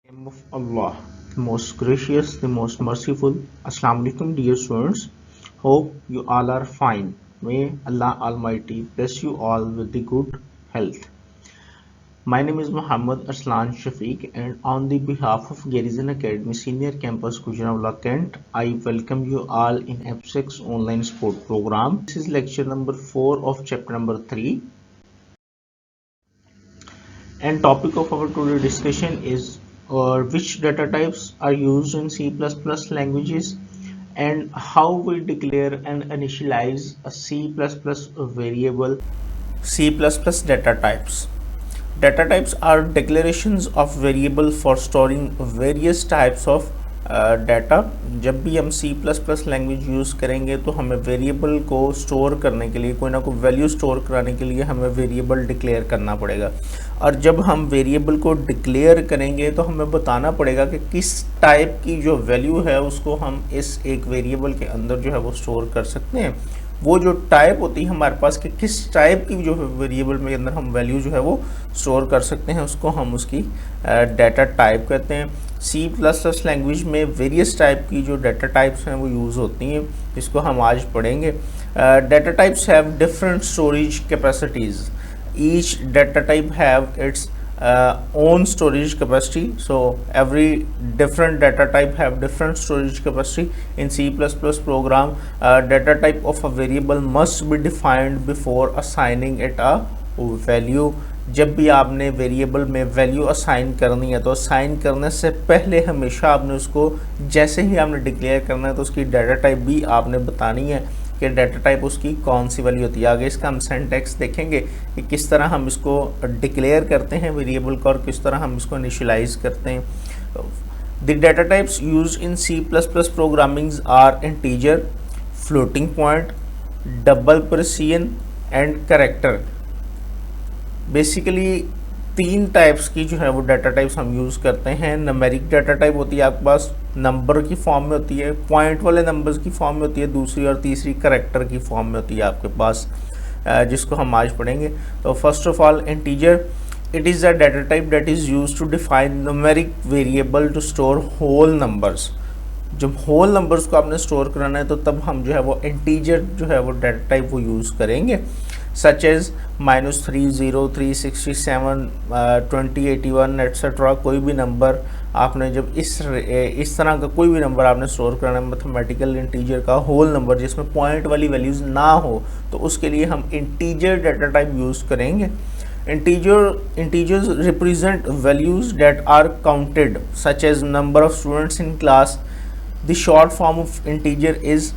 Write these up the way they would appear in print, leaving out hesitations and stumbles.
Name of Allah, the most gracious, the most merciful. Assalamu alaikum, dear students. Hope you all are fine. May Allah Almighty bless you all with the good health. My name is Muhammad Aslan Shafiq, and on the behalf of Garrison Academy Senior Campus Gujranwala Kent, I welcome you all in F6 online sport program. This is lecture number 4 of chapter number 3. And topic of our today discussion is which data types are used in C++ languages and how we declare and initialize a C++ variable. C++ data types. Data types are declarations of variable for storing various types of data. जब भी हम C++ language use करेंगे तो हमें variable को store करने के लिए कोई ना कोई वैल्यू स्टोर कराने के लिए हमें वेरिएबल डिक्लेयर करना पड़ेगा. और जब हम वेरिएबल को डिक्लेयर करेंगे तो हमें बताना पड़ेगा कि किस टाइप की जो वैल्यू है उसको हम इस एक वेरिएबल के अंदर जो है वो स्टोर कर सकते हैं. वो जो टाइप होती है हमारे पास कि किस टाइप की जो वेरिएबल में अंदर हम वैल्यू जो है वो स्टोर कर सकते हैं उसको हम उसकी डाटा टाइप कहते हैं. C++ लैंग्वेज में वेरियस टाइप की जो डाटा टाइप्स हैं वो यूज़ होती हैं, इसको हम आज पढ़ेंगे. Data types have different storage capacities. Each data type have it's own storage capacity, so every different data type have different storage capacity. In C++ program, data type of a variable must be defined before assigning it a value. जब भी आपने variable में value assign करनी है तो assign करने से पहले हमेशा आपने उसको जैसे ही आपने डिक्लेयर करना है तो उसकी डाटा टाइप भी आपने बतानी है कि डाटा टाइप उसकी कौन सी वैल्यू होती है. आगे इसका हम सिंटैक्स देखेंगे कि किस तरह हम इसको डिक्लेयर करते हैं वेरिएबल को और किस तरह हम इसको इनिशियलाइज करते हैं. The data types used in C++ programming are integer, floating point, double precision and character. Basically 3 types की जो है वो डाटा टाइप्स हम यूज़ करते हैं. नंबरिक डाटा टाइप होती है आपके पास, नंबर की फॉर्म में होती है, पॉइंट वाले नंबर्स की फॉर्म में होती है दूसरी, और तीसरी करेक्टर की फॉर्म में होती है आपके पास, जिसको हम आज पढ़ेंगे. तो first of all integer, it is a data type that is used to define numeric variable to store whole numbers. जब होल नंबर्स को आपने स्टोर कराना है तो तब हम जो है वो इंटीजर जो है वो डाटा टाइप वो यूज़ करेंगे. Such as -30, 367, 2081 etcetera. कोई भी नंबर आपने जब इस तरह का कोई भी नंबर आपने स्टोर करना है मैथमेटिकल इंटीजर का होल नंबर जिसमें पॉइंट वाली वैल्यूज़ ना हो तो उसके लिए हम इंटीजर डाटा टाइप यूज़ करेंगे. Integers represent values that are counted, such as number of students in class. The short form of integer is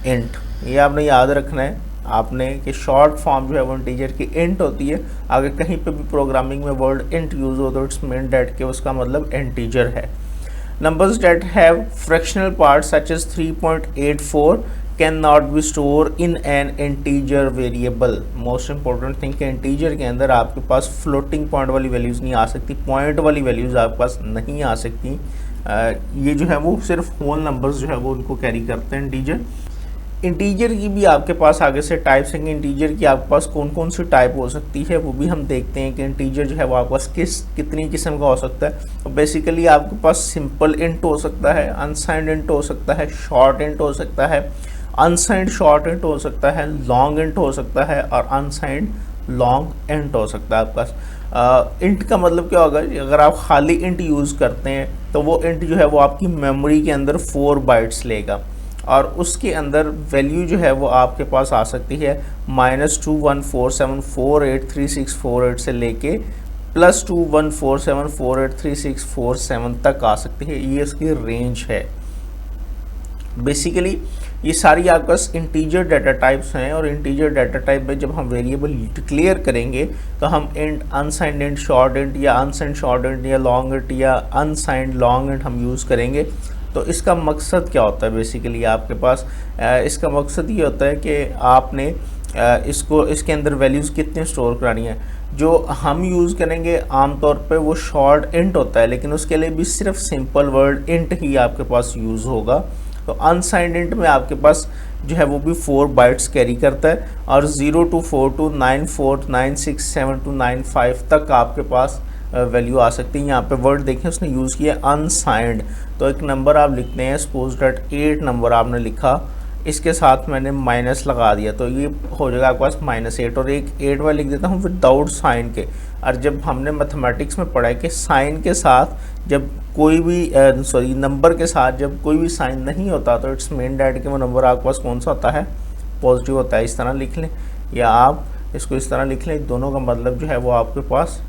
int. ये आपने याद रखना है आपने कि शॉर्ट फॉर्म जो है वो इंटीजर की इंट होती है. आगे कहीं पे भी प्रोग्रामिंग में वर्ड इंट यूज हो तो इट्स मीन डैट के उसका मतलब इंटीजर है. Numbers that have fractional part such as 3.84 can not be store in an integer variable. Most important thing कि इंटीजर के अंदर आपके पास फ्लोटिंग पॉइंट वाली वैल्यूज़ नहीं आ सकती, पॉइंट वाली वैल्यूज़ आपके पास नहीं आ सकती. ये जो है वो सिर्फ होल नंबर्स जो है वो उनको कैरी करते हैं इंटीजर. इंटीजर की भी आपके पास आगे से टाइप्स हैं. इंटीजर की आपके पास कौन कौन सी टाइप हो सकती है वो भी हम देखते हैं कि इंटीजर जो है वो आपके पास कितनी किस्म का हो सकता है. तो बेसिकली आपके पास सिंपल इंट हो सकता है, अनसाइंड इंट हो सकता है, शॉर्ट इंट हो सकता है, अनसाइंड शॉर्ट इंट हो सकता है, लॉन्ग इंट हो सकता है और अनसाइंड लॉन्ग इंट हो सकता है आपके पास. इंट का मतलब क्या होगा, अगर आप खाली इंट यूज़ करते हैं तो वो इंट जो है वो आपकी मेमोरी के अंदर 4 बाइट्स लेगा और उसके अंदर वैल्यू जो है वो आपके पास आ सकती है -2147483648 से लेके +2147483647 तक आ सकती है. ये इसकी रेंज है. बेसिकली ये सारी आपके पास इंटीजर डाटा टाइप्स हैं और इंटीजर डाटा टाइप में जब हम वेरिएबल डिक्लेयर करेंगे तो हम int, unsigned int, short int या अनसाइंड शॉर्ट इंट या लॉन्ग इंट या अनसाइंड लॉन्ग इंट हम यूज़ करेंगे. तो इसका मकसद क्या होता है बेसिकली आपके पास, इसका मकसद ये होता है कि आपने इसके अंदर वैल्यूज़ कितने स्टोर करानी है. जो हम यूज़ करेंगे आमतौर पे वो शॉर्ट इंट होता है लेकिन उसके लिए भी सिर्फ सिंपल वर्ड इंट ही आपके पास यूज़ होगा. तो अनसाइंड इंट में आपके पास जो है वो भी 4 बाइट्स कैरी करता है और 0 to 4 to 9 4 9 6 7 to 9 5 तक आपके पास वैल्यू आ सकती है। यहाँ पे वर्ड देखें उसने यूज़ किया अनसाइंड। तो एक नंबर आप लिखते हैं, सपोज डेट 8 नंबर आपने लिखा, इसके साथ मैंने माइनस लगा दिया तो ये हो जाएगा आपके पास -8, और एक 8 में लिख देता हूँ विदाउट साइन के। और जब हमने मैथमेटिक्स में पढ़ा है कि साइन के साथ जब कोई भी नंबर के साथ जब कोई भी साइन नहीं होता तो इट्स मीन डैट कि वो नंबर आपके पास कौन सा होता है, पॉजिटिव होता है। इस तरह लिख लें या आप इसको इस तरह लिख लें, दोनों का मतलब जो है वो आपके पास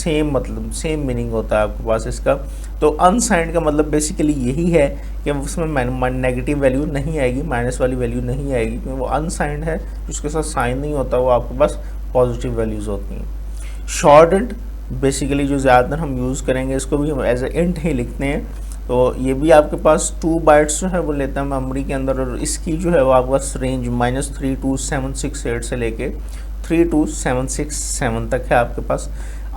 मतलब सेम मीनिंग होता है आपके पास इसका। तो अनसाइंड का मतलब बेसिकली यही है कि उसमें नेगेटिव वैल्यू नहीं आएगी, माइनस वाली वैल्यू नहीं आएगी, क्योंकि वो अनसाइंड है, जिसके साथ साइन नहीं होता, वो आपके पास पॉजिटिव वैल्यूज़ होती हैं। शॉर्टेड बेसिकली जो ज़्यादातर हम यूज़ करेंगे, इसको भी हम एज ए इंट ही लिखते हैं। तो ये भी आपके पास 2 बाइट्स जो है वो लेता है मेमोरी के अंदर, और इसकी जो है वो आपके पास रेंज -32768 से लेके 32767 तक है आपके पास।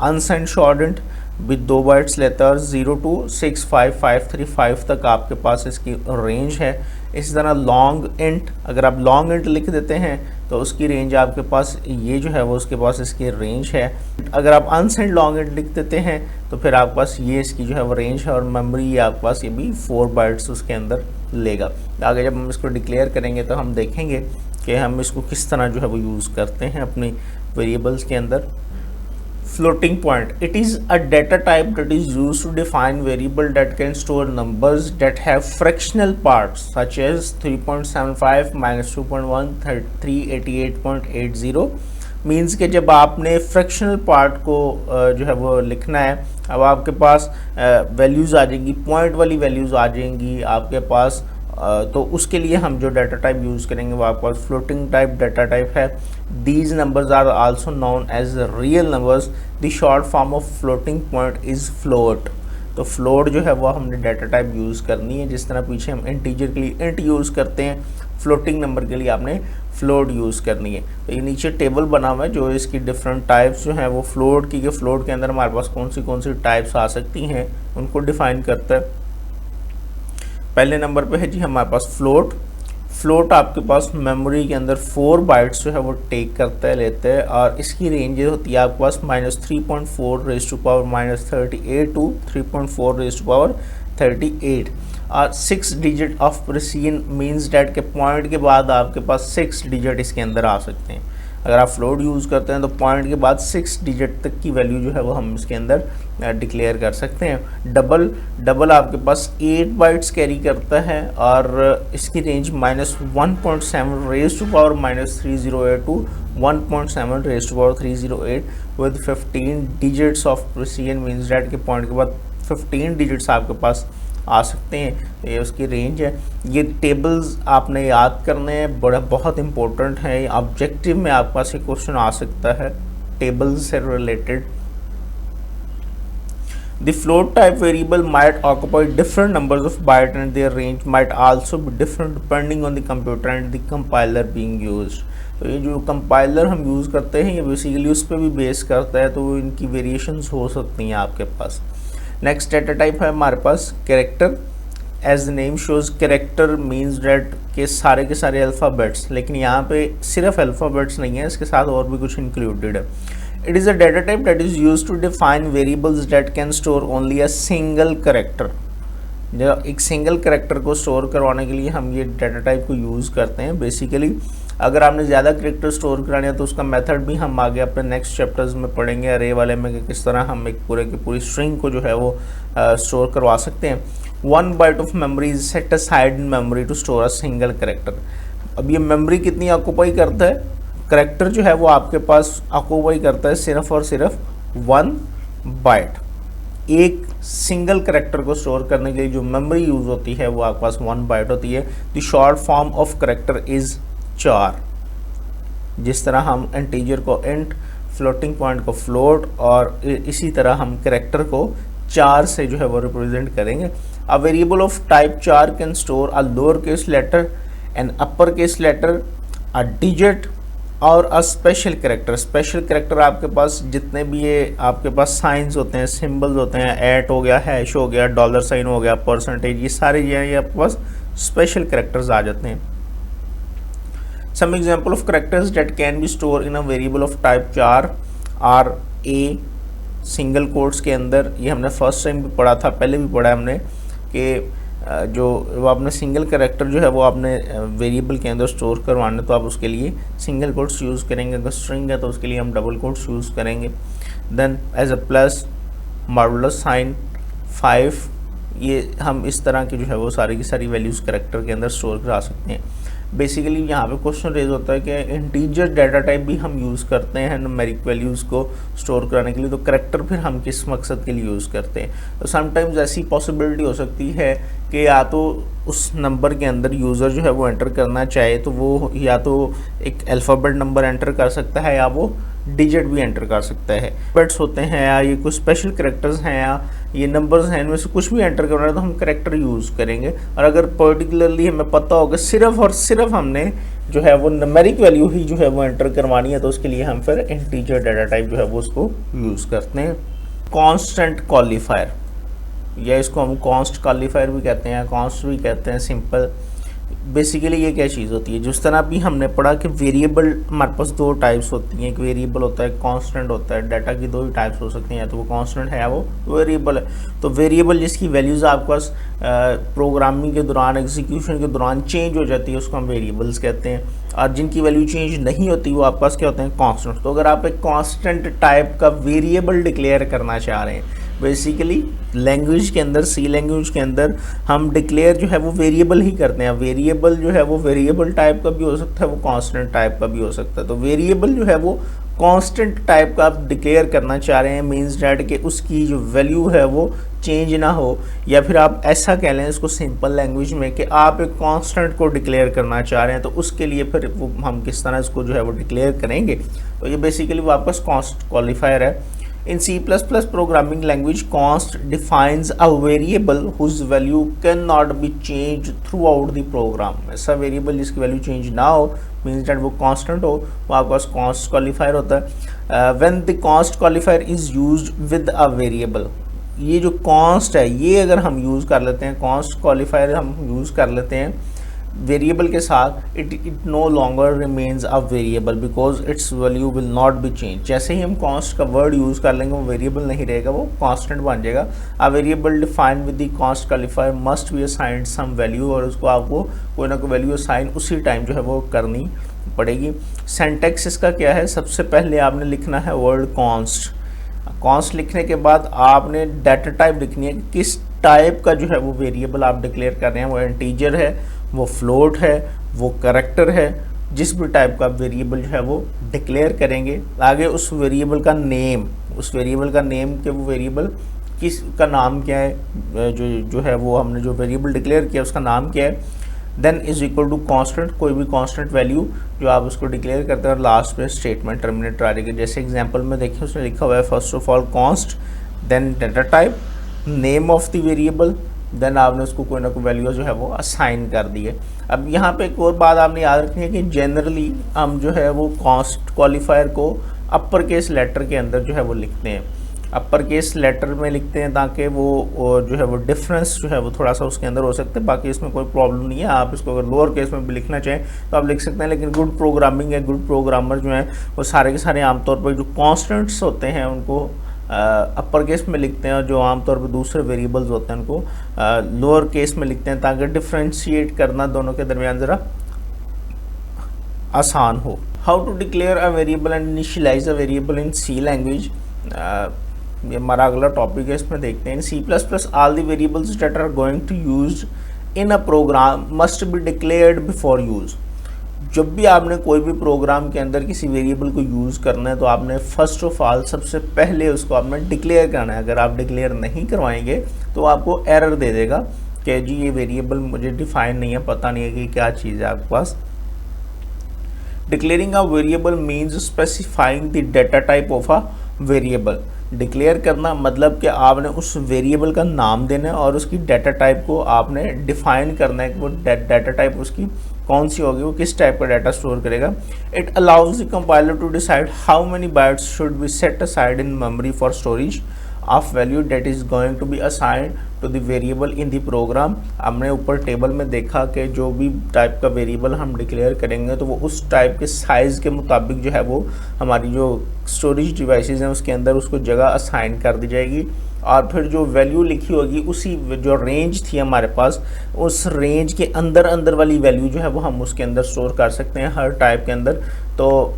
अनसाइंड शॉर्टेड विद 2 बाइट्स लेता है और 0 to 65535 तक आपके पास इसकी रेंज है। इसी तरह लॉन्ग इंट, अगर आप लॉन्ग इंट लिख देते हैं तो उसकी रेंज आपके पास ये जो है वो उसके पास इसकी रेंज है। अगर आप अनसाइंड लॉन्ग इंट लिख देते हैं तो फिर आपके पास ये इसकी जो है वो रेंज है, और मेमोरी ये आपके पास ये भी 4 बाइट्स उसके अंदर लेगा। आगे जब हम इसको डिक्लेयर करेंगे तो हम देखेंगे कि हम इसको किस तरह जो है वो यूज़ करते हैं अपनी वेरिएबल्स के अंदर। Floating point, it is a data type that is used to define variable that can store numbers that have fractional parts such as 3.75 -2.1 388.80। Means कि जब आपने फ्रैक्शनल पार्ट को जो है वो लिखना है, अब आपके पास वैल्यूज़ आ जाएंगी, पॉइंट वाली वैल्यूज़ आ जाएंगी आपके पास। तो उसके लिए हम जो डाटा टाइप यूज़ करेंगे वो आपके पास फ्लोटिंग टाइप डाटा टाइप है। These numbers are also known as real numbers. The short form of floating point is float. तो फ्लोट जो है वो हमने डाटा टाइप यूज़ करनी है, जिस तरह पीछे हम इंटीजर के लिए इंट यूज़ करते हैं, फ्लोटिंग नंबर के लिए आपने फ्लोट यूज़ करनी है। तो ये नीचे टेबल बना हुआ है जो इसकी डिफरेंट टाइप्स जो हैं वो फ्लोट की, फ्लोट के अंदर हमारे पास कौन सी टाइप्स आ सकती हैं उनको डिफाइन करता है। पहले नंबर पे है जी हमारे पास फ्लोट। फ्लोट आपके पास मेमोरी के अंदर 4 बाइट्स जो है वो टेक करता है, लेते हैं, और इसकी रेंज होती है आपके पास -3.4 raise to power -38 to 3.4 raise to power 38। और 6 digit of precision means that के पॉइंट के बाद आपके पास 6 डिजिट इसके अंदर आ सकते हैं। अगर आप फ्लोट यूज़ करते हैं तो पॉइंट के बाद 6 डिजिट तक की वैल्यू जो है वो हम इसके अंदर डिक्लेयर कर सकते हैं। डबल आपके पास 8 बाइट्स कैरी करता है, और इसकी range -1.7 raise to power -308 to 1.7 raise to power 308 with 15 digits of precision. Means that के पॉइंट के बाद 15 डिजिट्स आपके पास आ सकते हैं। ये उसकी रेंज है। ये टेबल्स आपने याद करने हैं, बहुत इंपॉर्टेंट है। ऑब्जेक्टिव में आपके पास एक क्वेश्चन आ सकता है टेबल्स से related. The float type variable might occupy different numbers of bytes and their range might also be different depending on the computer and the compiler being used। तो ये जो कंपाइलर हम यूज़ करते हैं ये बेसिकली उस पर भी बेस करता है, तो इनकी वेरिएशंस हो सकती हैं आपके पास। नेक्स्ट डाटा टाइप है हमारे पास character. As the name shows character means that के सारे अल्फ़ाबेट्स, लेकिन यहाँ पे सिर्फ अल्फ़ाबेट्स नहीं है, इसके साथ और भी कुछ इंक्लूडेड है। It is a data type that is used to define variables that can store only a single character। जब एक सिंगल करेक्टर को स्टोर करवाने के लिए हम ये डाटा टाइप को यूज़ करते हैं। बेसिकली अगर आपने ज़्यादा करेक्टर स्टोर कराने हैं तो उसका मेथड भी हम आगे अपने नेक्स्ट चैप्टर्स में पढ़ेंगे, अरे वाले में कि किस तरह हम एक पूरे की पूरी स्ट्रिंग को जो है वो स्टोर करवा सकते हैं। 1 byte of memory is set aside in memory to store a single character. अब ये मेमोरी कितनी ऑक्यूपाई करता है, करेक्टर जो है वो आपके पास ऑक्यूपाई करता है सिर्फ और सिर्फ 1 बाइट। एक सिंगल करेक्टर को स्टोर करने के लिए जो मेमोरी यूज़ होती है वो आपके पास 1 बाइट होती है। The short form of character is 4। जिस तरह हम इंटीजर को इंट, फ्लोटिंग पॉइंट को फ्लोट, और इसी तरह हम करेक्टर को 4 से जो है वो रिप्रेजेंट करेंगे। A variable of type 4 can store a lower case letter, an upper case letter, a digit और a special character. Special character आपके पास जितने भी ये आपके पास साइंस होते हैं, सिंबल्स होते हैं, ऐट हो गया, हैश हो गया, डॉलर साइन हो गया, परसेंटेज, ये सारे ये आपके पास स्पेशल करेक्टर्स आ जाते हैं। Some example of characters that can be store in a variable of type 4 are a single quotes के अंदर, ये हमने फर्स्ट टाइम भी पढ़ा था, पहले भी पढ़ा है हमने कि जो वो आपने सिंगल कैरेक्टर जो है वो आपने वेरिएबल के अंदर स्टोर करवाना, तो आप उसके लिए सिंगल कोट्स यूज़ करेंगे। अगर स्ट्रिंग है तो उसके लिए हम डबल कोट्स यूज़ करेंगे। Then as a plus, modulus sign, 5, ये हम इस तरह की जो है वो सारी की सारी वैल्यूज़ कैरेक्टर के अंदर स्टोर करा सकते हैं। बेसिकली यहाँ पे क्वेश्चन रेज होता है कि इंटीजर डाटा टाइप भी हम यूज़ करते हैं न्यूमेरिक वैल्यूज़ को स्टोर कराने के लिए, तो कैरेक्टर फिर हम किस मकसद के लिए यूज़ करते हैं। तो समटाइम्स ऐसी पॉसिबिलिटी हो सकती है कि या तो उस नंबर के अंदर यूज़र जो है वो एंटर करना चाहे तो वो या तो एक अल्फ़ाबेट नंबर एंटर कर सकता है या वो डिजिट भी एंटर कर सकता है। बिट्स होते हैं या ये कुछ स्पेशल कैरेक्टर्स हैं या ये नंबर्स हैं, इनमें से कुछ भी एंटर करना है तो हम कैरेक्टर यूज़ करेंगे। और अगर पर्टिकुलरली हमें पता होगा सिर्फ और सिर्फ हमने जो है वो न्यूमेरिक वैल्यू ही जो है वो एंटर करवानी है, तो उसके लिए हम फिर इंटीजर डाटा टाइप जो है वो उसको यूज़ करते हैं। कांस्टेंट क्वालिफायर, या इसको हम कॉन्स्ट क्वालिफायर भी कहते हैं, कॉन्स्ट भी कहते हैं, सिंपल। बेसिकली ये क्या चीज़ होती है, जिस तरह भी हमने पढ़ा कि वेरिएबल हमारे पास दो टाइप्स होती हैं, एक वेरिएबल होता है, कांस्टेंट होता है। डाटा की दो ही टाइप्स हो सकती हैं, या तो वो कांस्टेंट है या वो वेरिएबल है। तो वेरिएबल जिसकी वैल्यूज़ आपके पास प्रोग्रामिंग के दौरान, एग्जीक्यूशन के दौरान चेंज हो जाती है, उसको हम वेरिएबल्स कहते हैं। और जिनकी वैल्यू चेंज नहीं होती वो आपके पास क्या होते हैं, कांस्टेंट। तो अगर आप एक कांस्टेंट टाइप का वेरिएबल डिक्लेयर करना चाह रहे हैं, बेसिकली लैंग्वेज के अंदर, सी लैंग्वेज के अंदर हम डिक्लेयर जो है वो वेरिएबल ही करते हैं। वेरिएबल जो है वो वेरिएबल टाइप का भी हो सकता है, वो कांस्टेंट टाइप का भी हो सकता है। तो वेरिएबल जो है वो कांस्टेंट टाइप का आप डिक्लेयर करना चाह रहे हैं, मींस डैट कि उसकी जो वैल्यू है वो चेंज ना हो, या फिर आप ऐसा कह लें इसको सिंपल लैंग्वेज में कि आप एक कांस्टेंट को डिक्लेयर करना चाह रहे हैं, तो उसके लिए फिर वो हम किस तरह इसको जो है वो डिक्लेयर करेंगे। तो ये बेसिकली वो आपका कांस्ट क्वालिफायर है। In C++ programming language, const defines a variable whose value cannot be changed throughout the program। ऐसा वेरिएबल जिसकी वैल्यू चेंज ना हो, मीन्स दैट वो कांस्टेंट हो, वो आपके पास कांस्ट क्वालिफायर होता है। When the const qualifier is used with a variable, ये जो कांस्ट है ये अगर हम यूज़ कर लेते हैं, कांस्ट क्वालिफायर हम यूज़ कर लेते हैं वेरिएबल के साथ, it no longer remains a variable because its value will not be change. जैसे ही हम कांस्ट का वर्ड यूज़ कर लेंगे वो वेरिएबल नहीं रहेगा, वो कांस्टेंट बन जाएगा। A variable defined with the const qualifier must be assigned some value, और उसको आपको कोई ना कोई वैल्यू असाइन उसी टाइम जो है वो करनी पड़ेगी। सिंटैक्स इसका क्या है, सबसे पहले आपने लिखना है वर्ड कांस्ट। कांस्ट लिखने के बाद आपने डाटा टाइप लिखनी है, किस टाइप का जो है वो वेरिएबल आप डिक्लेयर कर रहे हैं, वो इंटीजर है, वो फ्लोट है, वो कैरेक्टर है, जिस भी टाइप का वेरिएबल जो है वो डिक्लेयर करेंगे। आगे उस वेरिएबल का नेम, उस वेरिएबल का नेम के वो वेरिएबल किस का नाम क्या है, जो है वो हमने जो वेरिएबल डिक्लेयर किया उसका नाम क्या है। Then is equal to constant, कोई भी कांस्टेंट वैल्यू जो आप उसको डिक्लेयर करते हैं, और लास्ट में स्टेटमेंट टर्मिनेटर आ जाएगी। जैसे एग्जांपल में देखिए उसने लिखा हुआ है first of all const, then data type, name of the variable, then आपने उसको कोई ना कोई वैल्यू जो है वो असाइन कर दी है। अब यहाँ पे एक और बात आपने याद रखनी है कि जनरली हम जो है वो कांस्ट क्वालिफायर को अपर केस लेटर के अंदर जो है वो लिखते हैं, अपर केस लेटर में लिखते हैं ताकि वो जो है वो डिफरेंस जो है वो थोड़ा सा उसके अंदर हो सकता है। बाकी इसमें कोई प्रॉब्लम नहीं है, आप इसको अगर लोअर केस में भी लिखना चाहें तो आप लिख सकते हैं, लेकिन गुड प्रोग्रामिंग है, गुड प्रोग्रामर जो है वो सारे के सारे आमतौर पर जो कॉन्स्टेंट्स होते हैं उनको अपर केस में लिखते हैं, जो आमतौर पर दूसरे वेरिएबल्स होते हैं उनको लोअर केस में लिखते हैं, ताकि डिफ्रेंशिएट करना दोनों के दरमियान ज़रा आसान हो। How to declare a variable and initialize a variable in C language, ये हमारा अगला टॉपिक है, इसमें देखते हैं। C++ all the variables that are going to use in a program must be declared before use. जब भी आपने कोई भी प्रोग्राम के अंदर किसी वेरिएबल को यूज़ करना है तो आपने फर्स्ट ऑफ ऑल सबसे पहले उसको आपने डिक्लेयर करना है। अगर आप डिक्लेयर नहीं करवाएंगे तो आपको एरर दे देगा कि जी ये वेरिएबल मुझे डिफाइन नहीं है, पता नहीं है कि क्या चीज़ है आपके पास। Declaring a variable means specifying the data type of a variable. Declare करना मतलब कि आपने उस वेरिएबल का नाम देना है और उसकी डाटा टाइप को आपने डिफाइन करना है कि वो डाटा टाइप उसकी कौन सी होगी, वो किस टाइप का डाटा स्टोर करेगा। It allows the compiler to decide how many bytes should be set aside in memory for storage. Of value that is going to be assigned to the variable in the program. हमने ऊपर table में देखा कि जो भी type का variable हम declare करेंगे तो वो उस टाइप के साइज़ के मुताबिक जो है वो हमारी जो स्टोरेज डिवाइसेस हैं उसके अंदर उसको जगह असाइन कर दी जाएगी, और फिर जो वैल्यू लिखी होगी उसी जो रेंज थी हमारे पास उस रेंज के अंदर अंदर वाली वैल्यू जो है वो हम उसके अंदर स्टोर कर सकते हैं हर टाइप के अंदर। तो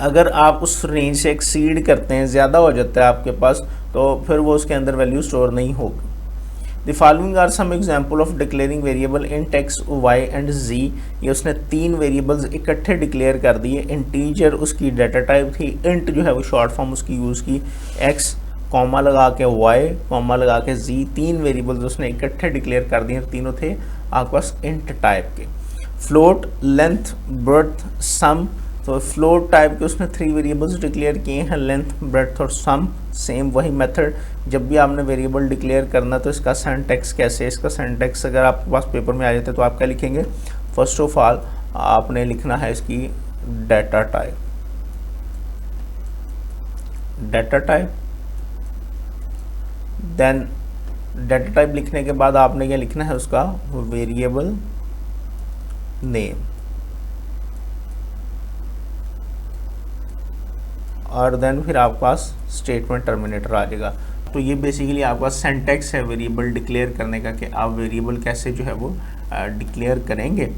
अगर आप उस रेंज से एक्सीड करते हैं, ज़्यादा हो जाता है आपके पास, तो फिर वो उसके अंदर वैल्यू स्टोर नहीं होगी। The following are some example of declaring variable int x y and z. ये उसने 3 वेरिएबल्स इकट्ठे डिक्लेयर कर दिए। इंटीजर उसकी डाटा टाइप थी, इंट जो है वो शॉर्ट फॉर्म उसकी यूज़ की, एक्स कॉमा लगा के वाई कॉमा लगा के जी, 3 वेरिएबल्स उसने इकट्ठे डिक्लेयर कर दिए, तीनों थे आपके पास इंट टाइप के। फ्लोट, लेंथ, ब्रेड्थ, सम, तो फ्लोट टाइप के उसने 3 वेरिएबल्स डिक्लेयर किए हैं, लेंथ, ब्रेड्थ और सम। सेम वही मेथड, जब भी आपने वेरिएबल डिक्लेयर करना तो इसका सिंटैक्स कैसे, इसका सिंटैक्स अगर आपके पास पेपर में आ जाता है तो आप क्या लिखेंगे, फर्स्ट ऑफ ऑल आपने लिखना है इसकी data type, data type, then data type लिखने के बाद आपने क्या लिखना है उसका वेरिएबल नेम, और देन फिर आपके पास स्टेटमेंट टर्मिनेटर आ जाएगा। तो ये बेसिकली आपका सिंटैक्स है वेरिएबल डिक्लेयर करने का कि आप वेरिएबल कैसे जो है वो डिक्लेयर करेंगे।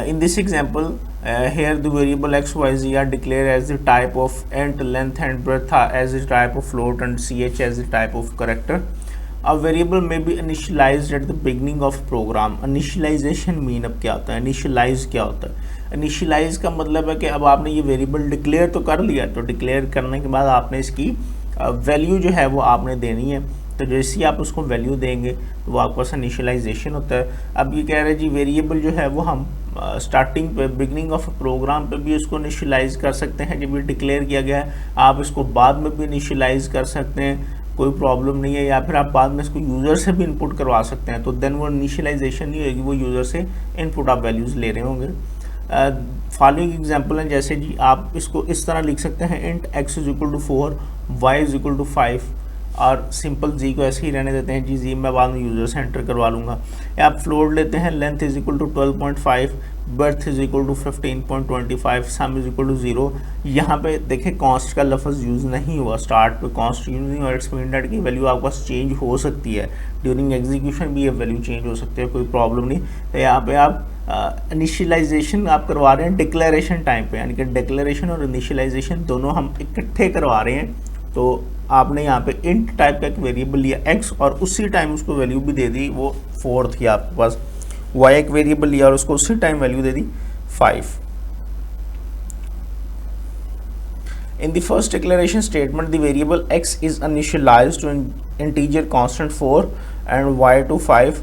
In this example, here the variable x, y, z are declared as the type of int, length and breadth as the type of float and ch as the type of character. A variable may be initialized at the beginning of program. Initialization mean अब क्या होता है, initialize क्या होता है? Initialize का मतलब है कि अब आपने ये वेरिएबल डिक्लेयर तो कर लिया, तो डिक्लेयर करने के बाद आपने इसकी वैल्यू जो है वो आपने देनी है। तो जैसे ही आप उसको वैल्यू देंगे तो वो आपके पास इनिशियलाइजेशन होता है। अब ये कह रहे हैं जी वेरिएबल जो है वो हम स्टार्टिंग पे बिगनिंग ऑफ प्रोग्राम पे भी इसको इनिशियलाइज कर सकते हैं, जब ये डिक्लेयर किया गया है। आप इसको बाद में भी इनिशियलाइज कर सकते हैं, कोई प्रॉब्लम नहीं है, या फिर आप बाद में इसको यूज़र से भी इनपुट करवा सकते हैं। तो देन वो इनिशियलाइजेशन नहीं होगी, वो यूज़र से इनपुट आप वैल्यूज़ ले रहे होंगे। फॉलोइंग एग्जाम्पल है, जैसे जी आप इसको इस तरह लिख सकते हैं, int x is equal to 4, y is equal to 5, और सिंपल जी को ऐसे ही रहने देते हैं, जी मैं बाद में यूज़र से एंटर करवा लूँगा। या आप फ्लोट लेते हैं, length is equal to 12.5, breadth is equal to 15.25, sum is equal to 0। यहाँ पे देखें कॉन्स्ट का लफ्ज़ यूज़ नहीं हुआ, स्टार्ट पे कॉन्स्ट यूज़ नहीं हुआ। इट्स मीन दैट की वैल्यू आपके पास चेंज हो सकती है, ड्यूरिंग एग्जीक्यूशन भी ये वैल्यू चेंज हो सकती है, कोई प्रॉब्लम नहीं। तो यहाँ पे आप इनिशियलाइजेशन आप करवा रहे हैं डिक्लेरेशन टाइम पे, यानी कि डिक्लेरेशन और इनिशियलाइजेशन दोनों हम इकट्ठे करवा रहे हैं। तो आपने यहाँ पे इंट टाइप का एक वेरिएबल लिया एक्स, और उसी टाइम उसको वैल्यू भी दे दी, वो 4 थी आपके पास। वाई एक वेरिएबल लिया और उसको उसी time value they the 5। In the first declaration statement, the variable x is initialized to an integer constant 4 and y to 5.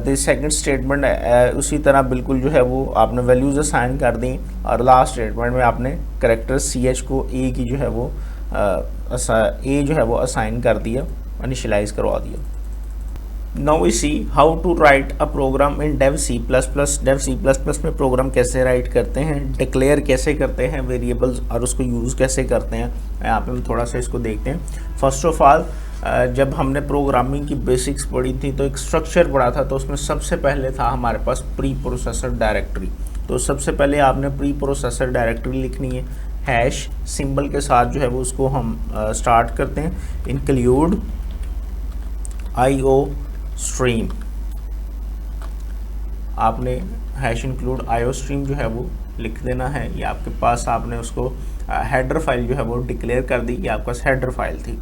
The second statement उसी तरह बिल्कुल जो है वो आपने वैल्यूज असाइन कर दी, और लास्ट स्टेटमेंट में आपने करेक्टर ch को a की जो है वो a जो है वो असाइन कर दिया, इनिशियलाइज करवा दिया। Now we see how to write a program in dev C++. dev C++ में प्रोग्राम कैसे राइट करते हैं, डिक्लेयर कैसे करते हैं वेरिएबल्स, और उसको यूज़ कैसे करते हैं। यहाँ पे हम थोड़ा सा इसको देखते हैं। फर्स्ट ऑफ ऑल जब हमने प्रोग्रामिंग की बेसिक्स पढ़ी थी तो एक स्ट्रक्चर पढ़ा था, तो उसमें सबसे पहले था हमारे पास प्री प्रोसेसर डायरेक्टरी। तो सबसे पहले आपने प्री प्रोसेसर डायरेक्टरी लिखनी है, हैश सिंबल के साथ जो है वो उसको हम स्टार्ट करते हैं। इंक्लूड IO स्ट्रीम, आपने हैश इंक्लूड IO स्ट्रीम जो है वो लिख देना है। ये आपके पास आपने उसको हेडर फाइल जो है वो डिक्लेयर कर दी कि आपके पास हेडर फाइल थी।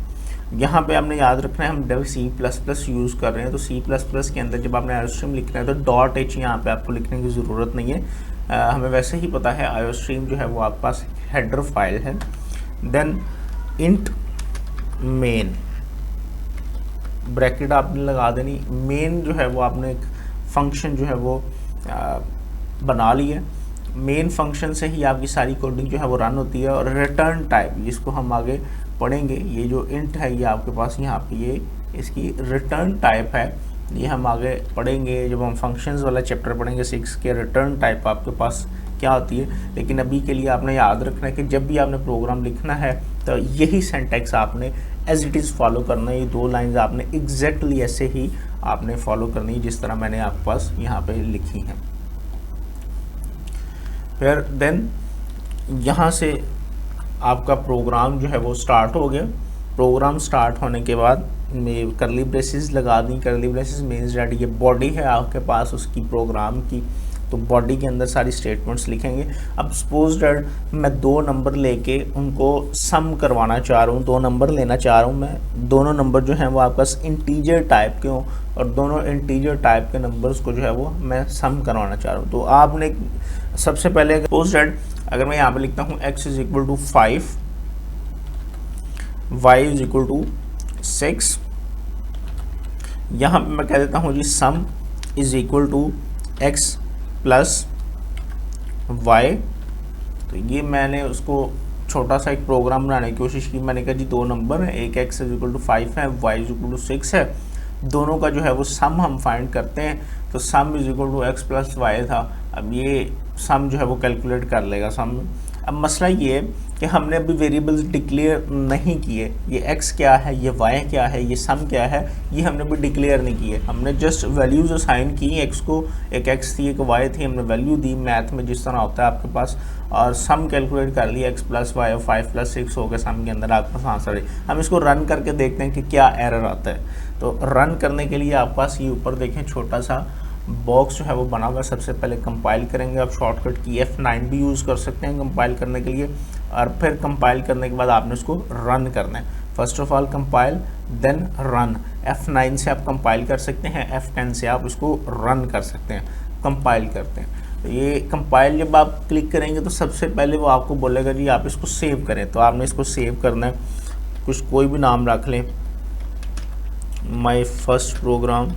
यहाँ पे आपने याद रखना है हम dev C++ यूज़ कर रहे हैं, तो C++ के अंदर जब आपने IO स्ट्रीम लिखना है तो .h यहाँ पे आपको लिखने की ज़रूरत नहीं है, हमें वैसे ही पता है IO स्ट्रीम जो है वो आपके पास हेडर फाइल है। देन इंट मेन, ब्रैकेट आपने लगा देनी। मेन जो है वो आपने एक फंक्शन जो है वो बना ली है, मेन फंक्शन से ही आपकी सारी कोडिंग जो है वो रन होती है। और रिटर्न टाइप, जिसको हम आगे पढ़ेंगे, ये जो इंट है ये आपके पास यहाँ पे ये इसकी रिटर्न टाइप है, ये हम आगे पढ़ेंगे जब हम फंक्शंस वाला चैप्टर पढ़ेंगे 6 के। रिटर्न टाइप आपके पास क्या होती है, लेकिन अभी के लिए आपने याद रखना है कि जब भी आपने प्रोग्राम लिखना है तो यही सिंटैक्स आपने एज इट इज़ फॉलो करना है। ये 2 लाइंस आपने एग्जैक्टली ऐसे ही आपने फॉलो करनी है जिस तरह मैंने आपके पास यहाँ पे लिखी हैं। फिर देन यहाँ से आपका प्रोग्राम जो है वो स्टार्ट हो गया। प्रोग्राम स्टार्ट होने के बाद में करली ब्रेसेस लगा दी। करली ब्रेसेस मीन्स दैट ये बॉडी है आपके पास उसकी प्रोग्राम की, तो बॉडी के अंदर सारी स्टेटमेंट्स लिखेंगे। अब सपोज दैट मैं 2 नंबर लेके उनको सम करवाना चाह रहा हूँ, 2 नंबर लेना चाह रहा हूँ मैं। दोनों नंबर जो हैं वो आपके पास इंटीजर टाइप के हों और दोनों इंटीजर टाइप के नंबर्स को जो है वो मैं सम करवाना चाह रहा हूँ। तो आपने सबसे पहले सपोज दैट अगर मैं यहाँ पे लिखता हूँ x is equal to 5, y is equal to 6, यहाँ पे मैं कह देता हूँ z sum is equal to x plus y। तो ये मैंने उसको छोटा सा एक प्रोग्राम बनाने की कोशिश की। मैंने कहा जी 2 नंबर है, एक x इज इक्वल टू 5 है, y इज इक्वल टू 6 है, दोनों का जो है वो सम हम फाइंड करते हैं। तो sum is equal to x plus y था। अब ये सम जो है वो कैलकुलेट कर लेगा सम। अब मसला ये है कि हमने अभी वेरिएबल्स डिक्लेयर नहीं किए, ये x क्या है, ये y क्या है, ये सम क्या है, ये हमने अभी डिक्लेयर नहीं किए। हमने जस्ट वैल्यूज असाइन की x को, एक x थी एक y थी, हमने वैल्यू दी मैथ में जिस तरह होता है आपके पास, और सम कैलकुलेट कर लिया x प्लस वाई और 5 प्लस 6 हो गया सम के अंदर आपके पास आंसर है। हम इसको रन करके देखते हैं कि क्या एरर आता है। तो रन करने के लिए आपके पास ये ऊपर देखें छोटा सा बॉक्स जो है वो बना हुआ है। सबसे पहले कंपाइल करेंगे, आप शॉर्टकट की F9 भी यूज़ कर सकते हैं कंपाइल करने के लिए, और फिर कंपाइल करने के बाद आपने उसको रन करना है। First of all compile then run. F9 से आप कंपाइल कर सकते हैं, F10 से आप उसको रन कर सकते हैं। कंपाइल करते हैं तो ये कंपाइल जब आप क्लिक करेंगे तो सबसे पहले वो आपको बोलेगा जी आप इसको सेव करें। तो आपने इसको सेव करना है, कुछ कोई भी नाम रख लें, माय फर्स्ट प्रोग्राम,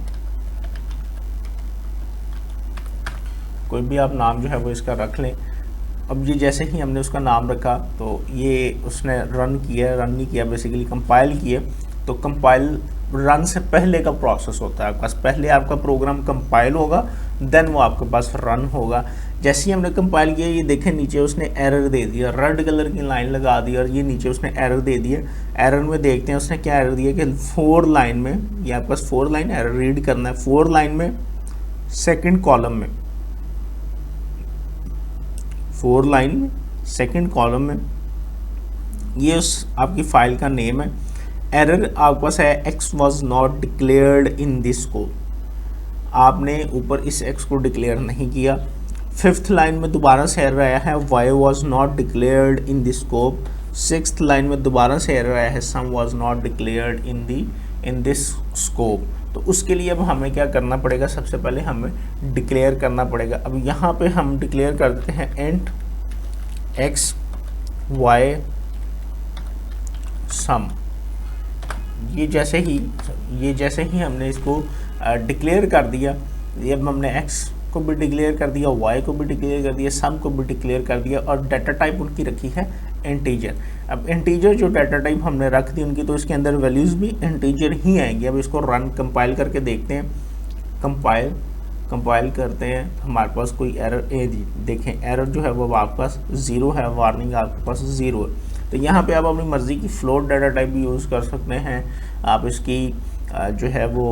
कोई भी आप नाम जो है वो इसका रख लें। अब ये जैसे ही हमने उसका नाम रखा तो ये उसने रन किया, रन नहीं किया बेसिकली कंपाइल किए। तो कंपाइल रन से पहले का प्रोसेस होता है आपके पास, पहले आपका प्रोग्राम कंपाइल होगा देन वो आपके पास रन होगा। जैसे ही हमने कंपाइल किया ये देखें नीचे उसने एरर दे दिया, रेड कलर की लाइन लगा दी और ये नीचे उसने एरर दे दिया। एरर में देखते हैं उसने क्या एरर दिया कि 4 लाइन में, ये आपके पास 4 लाइन एरर रीड करना है, 4 लाइन में सेकेंड कॉलम में, 4 लाइन में सेकेंड कॉलम में, ये उस आपकी फाइल का नेम है। एरर आपके पास है x was not declared in this scope, आपने ऊपर इस x को डिक्लेयर नहीं किया। 5th लाइन में दोबारा से एरर आया है y was not declared in this scope। 6th line में दोबारा से एरर आया है sum was not declared in this scope। तो उसके लिए अब हमें क्या करना पड़ेगा, सबसे पहले हमें डिक्लेयर करना पड़ेगा। अब यहाँ पे हम डिक्लेयर कर देते हैं इंट x y sum। ये जैसे ही हमने इसको डिक्लेयर कर दिया, ये अब हमने x को भी डिक्लेयर कर दिया, y को भी डिक्लेयर कर दिया, सम को भी डिक्लेयर कर दिया, और डाटा टाइप उनकी रखी है इंटीजर। अब इंटीजर जो डाटा टाइप हमने रख दी उनकी, तो इसके अंदर वैल्यूज़ भी इंटीजर ही आएंगी। अब इसको रन कंपाइल करके देखते हैं। कंपाइल करते हैं, हमारे पास कोई एरर देखें, एरर जो है वो आपके पास 0 है, वार्निंग आपके पास 0 है। तो यहाँ पे आप अपनी मर्ज़ी की फ्लोट डाटा टाइप भी यूज़ कर सकते हैं, आप इसकी जो है वो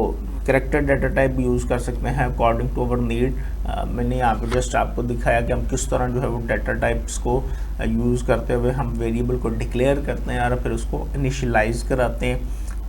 कैरेक्टर डाटा टाइप भी यूज़ कर सकते हैं अकॉर्डिंग टू अवर नीड। मैंने यहाँ पे जस्ट आपको दिखाया कि हम किस तरह जो है वो डाटा टाइप्स को यूज़ करते हुए हम वेरिएबल को डिक्लेयर करते हैं और फिर उसको इनिशियलाइज कराते हैं।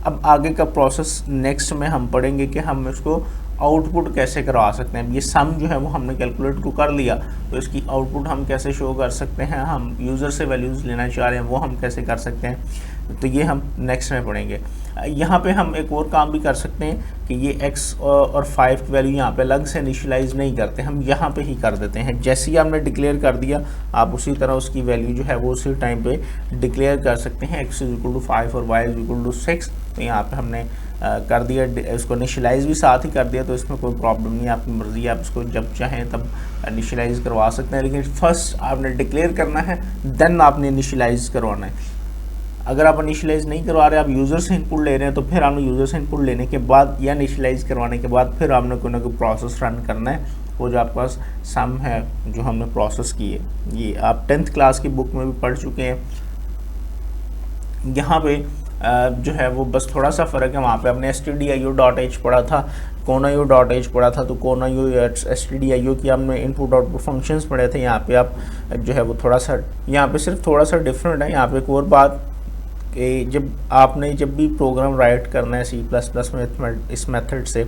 अब आगे का प्रोसेस नेक्स्ट में हम पढ़ेंगे कि हम इसको आउटपुट कैसे करवा सकते हैं। ये सम जो है वो हमने कैलकुलेट को कर लिया, तो इसकी आउटपुट हम कैसे शो कर सकते हैं, हम यूज़र से वैल्यूज़ लेना चाह रहे हैं वो हम कैसे कर सकते हैं, तो ये हम नेक्स्ट में पढ़ेंगे। यहाँ पे हम एक और काम भी कर सकते हैं कि ये x और 5 की वैल्यू यहाँ पे अलग से इनिशियलाइज नहीं करते, हम यहाँ पे ही कर देते हैं। जैसे ही आपने डिक्लेयर कर दिया आप उसी तरह उसकी वैल्यू जो है वो उसी टाइम पे डिक्लेयर कर सकते हैं। x इज इक्वल टू 5 और y इज इक्वल टू 6, तो यहाँ पे हमने कर दिया, इसको इनिशियलाइज भी साथ ही कर दिया, तो इसमें कोई प्रॉब्लम नहीं है, आपकी मर्ज़ी है, आप इसको जब चाहें तब इनिशियलाइज करवा सकते हैं। लेकिन फर्स्ट आपने डिक्लेयर करना है देन आपने इनिशियलाइज करवाना है। अगर आप इनिशियलाइज नहीं करवा रहे, आप यूज़र से इनपुट ले रहे हैं, तो फिर आपने यूज़र से इनपुट लेने के बाद या इनिशियलाइज करवाने के बाद फिर आपने कोई ना कोई प्रोसेस रन करना है। वो जो आपके पास सम है जो हमने प्रोसेस की है, ये आप 10th क्लास की बुक में भी पढ़ चुके हैं। यहाँ पे जो है वो बस थोड़ा सा फ़र्क है, वहाँ पे आपने stdio.h पढ़ा था, conio.h पढ़ा था, तो conio stdio की आपने इनपुट आउटपुट फंक्शंस पढ़े थे। यहाँ पे आप जो है वो थोड़ा सा, यहाँ पे सिर्फ थोड़ा सा डिफरेंट है। यहाँ पे एक और बात कि जब भी प्रोग्राम राइट करना है C++ में इस मेथड से,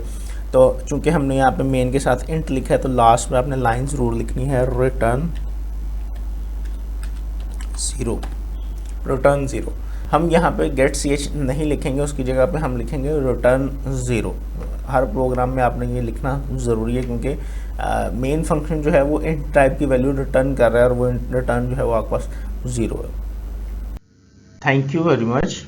तो चूंकि हमने यहाँ पे मेन के साथ इंट लिखा है, तो लास्ट में आपने लाइन ज़रूर लिखनी है रिटर्न 0। हम यहाँ पे गेट ch नहीं लिखेंगे, उसकी जगह पे हम लिखेंगे रिटर्न 0। हर प्रोग्राम में आपने ये लिखना ज़रूरी है, क्योंकि मेन फंक्शन जो है वो इंट टाइप की वैल्यू रिटर्न कर रहा है और वो रिटर्न जो है वो आपके पास 0 है। Thank you very much.